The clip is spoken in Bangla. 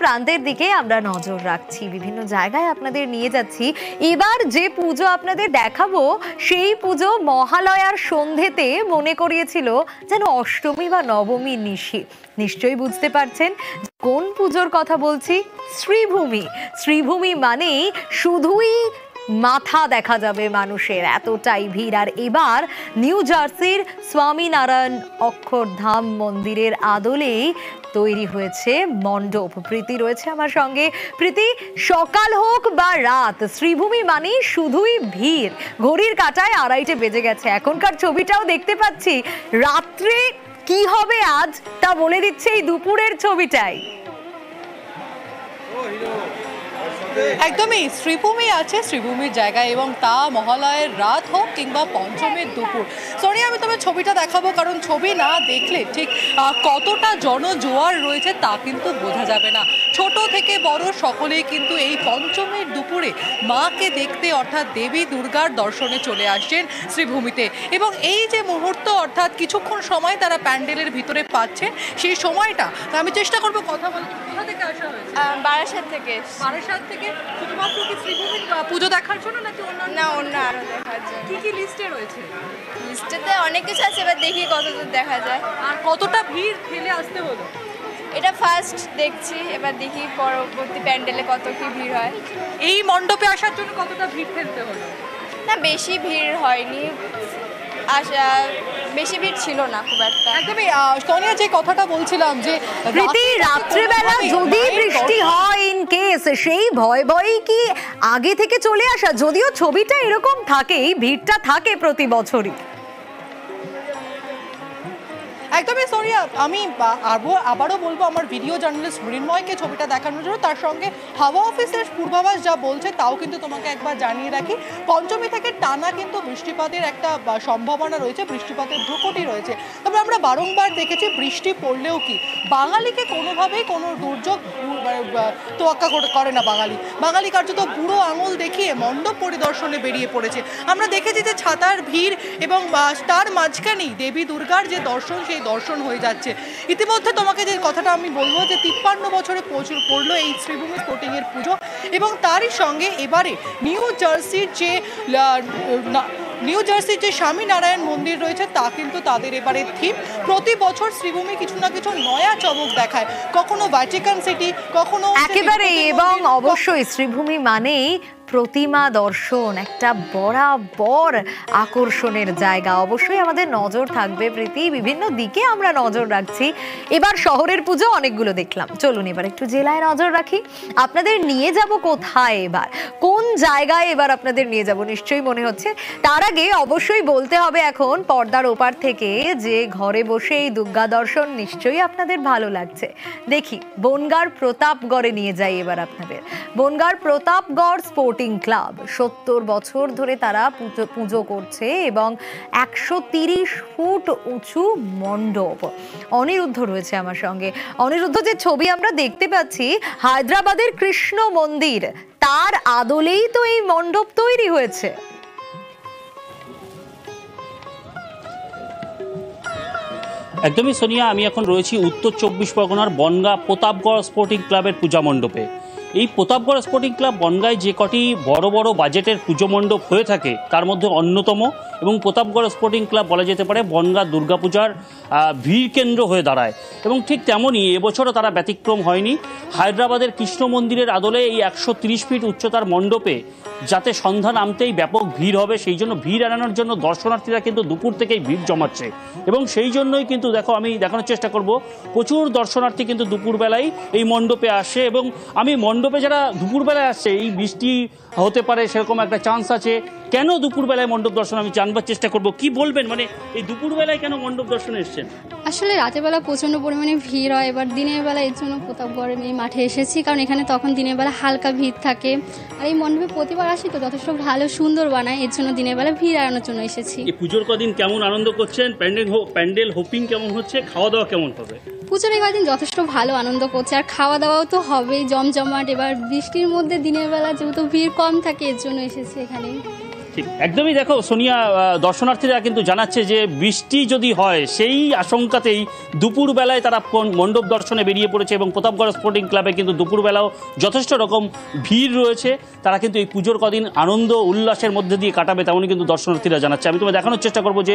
প্রান্তের দিকে আমরা নজর রাখছি, বিভিন্ন জায়গায় আপনাদের নিয়ে যাচ্ছি। এবার যে পুজো আপনাদের দেখাবো সেই পুজো মহালয়ার সন্ধেতে মনে করিয়েছিল যেন অষ্টমী বা নবমী নিশি। নিশ্চয়ই বুঝতে পারছেন কোন পুজোর কথা বলছি। শ্রীভূমি। শ্রীভূমি মানেই শুধুই মাথা দেখা যাবে মানুষের, এতটাই ভিড়। আর এবার নিউ জার্সির স্বামীনারায়ণ অক্ষরধাম মন্দিরের আদলেই তৈরি হয়েছে মণ্ডপ। প্রীতি রয়েছে আমার সঙ্গে। প্রীতি, সকাল হোক বা রাত, শ্রীভূমি মানেই শুধুই ভিড়। ঘড়ির কাঁটায় 2:30 বেজে গেছে। এখনকার ছবিটাও দেখতে পাচ্ছি। রাত্রে কি হবে আজ তা বলে দিচ্ছে এই দুপুরের ছবিটাই। একদমই শ্রীভূমি আছে, শ্রীভূমির জায়গায়, এবং তা মহালয়ের রাত হোক কিংবা পঞ্চমীর দুপুর। সোনিয়া, আমি তবে ছবিটা দেখাবো, কারণ ছবি না দেখলে ঠিক কতটা জনজোয়ার রয়েছে তা কিন্তু বোঝা যাবে না। ছোট থেকে বড় সকলেই কিন্তু এই পঞ্চমীর দুপুরে মাকে দেখতে অর্থাৎ দেবী দুর্গার দর্শনে চলে আসছেন শ্রীভূমিতে। এবং এই যে মুহূর্ত অর্থাৎ কিছুক্ষণ সময় তারা প্যান্ডেলের ভিতরে পাচ্ছেন, সেই সময়টা আমি চেষ্টা করবো কথা বলতে। কোথা থেকে আসা হয়েছে? বারাসাত থেকে। বারাসাত থেকে শুধুমাত্র কি শ্রীভূমির পুজো দেখার জন্য নাকি অন্যান্য? না, অন্য আরো দেখার জন্য। কি কি লিস্টে রয়েছে? লিস্টেতে অনেক কিছু আছে, এবার দেখি কতদূর দেখা যায়। আর কতটা ভিড় ঠেলে আসতে হলো? এটা ফার্স্ট দেখছি, এবার দেখি পরবর্তী প্যান্ডেলে কত কি ভিড় হয়। এই মণ্ডপে আসার জন্য কতটা ভিড় ঠেলতে হলো? না, বেশি ভিড় হয়নি, বেশি ভিড় ছিল না খুব একটা। একদমই সোনিয়া, যে কথাটা বলছিলাম যে রাত্রেবেলা যদি বৃষ্টি হয় ইন কেস, সেই ভয় ভয়ই কি আগে থেকে চলে আসা? যদিও ছবিটা এরকম থাকেই, ভিড়টা থাকে প্রতি বছরই। একদমই সোনিয়া, আমি আবারও বলবো আমার ভিডিও জার্নালিস্ট মৃন্ময়কে ছবিটা দেখানোর জন্য। তার সঙ্গে হাওয়া অফিসের পূর্বাভাস যা বলছে তাও কিন্তু তোমাকে একবার জানিয়ে রাখি। পঞ্চমী থেকে টানা কিন্তু বৃষ্টিপাতের একটা সম্ভাবনা রয়েছে, বৃষ্টিপাতের ধ্রুপটি রয়েছে। তবে আমরা বারংবার দেখেছি বৃষ্টি পড়লেও কি বাঙালিকে কোনোভাবেই কোনো দুর্যোগ তোয়াক্কা করে না। বাঙালি কার্যত বুড়ো আঙুল দেখিয়ে মণ্ডপ পরিদর্শনে বেরিয়ে পড়েছে। আমরা দেখেছি যে ছাতার ভিড় এবং তার মাঝখানেই দেবী দুর্গার যে দর্শন, সেই দর্শন হয়ে যাচ্ছে। ইতিমধ্যে তোমাকে যে কথাটা আমি বলবো যে 53 বছরে পড়লো এই শ্রীভূমি স্পোর্টিংয়ের পুজো, এবং তারই সঙ্গে এবারে নিউ জার্সির যে স্বামীনারায়ণ মন্দির রয়েছে তা কিন্তু তাদের এবারে থিম। প্রতি বছর শ্রীভূমি কিছু না কিছু নয়া চমক দেখায়, কখনো ভ্যাটিকান সিটি, কখনো একেবারে। এবং অবশ্যই শ্রীভূমি মানেই প্রতিমা দর্শন, একটা বরাবর আকর্ষণের জায়গা। অবশ্যই আমাদের নজর থাকবে প্রীতি, বিভিন্ন দিকে আমরা নজর রাখছি। এবার শহরের পুজো অনেকগুলো দেখলাম, চলুন এবার একটু জেলায় নজর রাখি। আপনাদের নিয়ে যাব কোথায়, এবার কোন জায়গায় এবার আপনাদের নিয়ে যাব নিশ্চয়ই মনে হচ্ছে। তার আগে অবশ্যই বলতে হবে এখন পর্দার ওপার থেকে যে ঘরে বসে এই দুর্গা দর্শন নিশ্চয়ই আপনাদের ভালো লাগছে। দেখি বনগাঁর প্রতাপগড়ে নিয়ে যাই এবার আপনাদের। বনগাঁর প্রতাপগড় স্পোর্টিং ক্লাব 70 বছর ধরে তারা পুজো করছে, এবং 130 ফুট উঁচু মণ্ডপ। অনিরুদ্ধ রয়েছে আমার সঙ্গে। অনিরুদ্ধ, যে ছবি আমরা দেখতে পাচ্ছি হায়দ্রাবাদের কৃষ্ণ মন্দির, তার আদলেই তো এই মণ্ডপ তৈরি হয়েছে। একদমই সোনিয়া, আমি এখন রয়েছি উত্তর 24 পরগনার বনগাঁ প্রতাপগড় স্পোর্টিং ক্লাবের পূজা মণ্ডপে। এই প্রতাপগড় স্পোর্টিং ক্লাব বনগাঁয় যে কটি বড় বড় বাজেটের পুজো মণ্ডপ হয়ে থাকে তার মধ্যে অন্যতম, এবং প্রতাপগড় স্পোর্টিং ক্লাব বলা যেতে পারে বনগাঁ দুর্গাপূজার ভিড় কেন্দ্র হয়ে দাঁড়ায়। এবং ঠিক তেমনই এবছরও তারা ব্যতিক্রম হয়নি। হায়দ্রাবাদের কৃষ্ণ মন্দিরের আদলে এই 130 ফিট উচ্চতার মণ্ডপে যাতে সন্ধ্যা নামতেই ব্যাপক ভিড় হবে, সেই জন্য ভিড় এড়ানোর জন্য দর্শনার্থীরা কিন্তু দুপুর থেকেই ভিড় জমাচ্ছে। এবং সেই জন্যই কিন্তু দেখো, আমি দেখানোর চেষ্টা করব, প্রচুর দর্শনার্থী কিন্তু দুপুরবেলায় এই মণ্ডপে আসে। এবং আমি মণ্ডপে যারা দুপুরবেলায় আসছে, এই বৃষ্টি হতে পারে সেরকম একটা চান্স আছে, কেন দুপুরবেলায় মণ্ডপ দর্শন আমি জানবার চেষ্টা করব। কি বলবেন, মানে এই দুপুরবেলায় কেন মণ্ডপ দর্শনে এসছেন? আসলে রাতের বেলা প্রচণ্ড পরিমাণে ভিড় হয়, এবার দিনের বেলা এর জন্য প্রতাপগড়ে এই মাঠে এসেছি, কারণ এখানে তখন দিনের বেলা হালকা ভিড় থাকে। আর এই মণ্ডপে প্রতিবার আসি তো যথেষ্ট ভালো সুন্দর বানায়, এর জন্য দিনের বেলা ভিড় এড়ানোর জন্য এসেছি। এই পুজোর কদিন কেমন আনন্দ করছেন? প্যান্ডেল হোপিং কেমন হচ্ছে? খাওয়া দাওয়া কেমন হবে? পুজোর এই কদিন যথেষ্ট ভালো আনন্দ করছে, আর খাওয়া দাওয়াও তো হবেই জমজমাট। এবার বৃষ্টির মধ্যে দিনের বেলা যেহেতু ভিড় কম থাকে এর জন্য এসেছি এখানে। ঠিক একদমই। দেখো সোনিয়া, দর্শনার্থীরা কিন্তু জানাচ্ছে যে বৃষ্টি যদি হয় সেই আশঙ্কাতেই দুপুরবেলায় তারা মণ্ডপ দর্শনে বেরিয়ে পড়েছে এবং প্রতাপগড় স্পোর্টিং ক্লাবে কিন্তু দুপুরবেলাও যথেষ্ট রকম ভিড় রয়েছে। তারা কিন্তু এই পুজোর কদিন আনন্দ উল্লাসের মধ্যে দিয়ে কাটাবে তেমনই কিন্তু দর্শনার্থীরা জানাচ্ছে। আমি তোমায় দেখানোর চেষ্টা করবো যে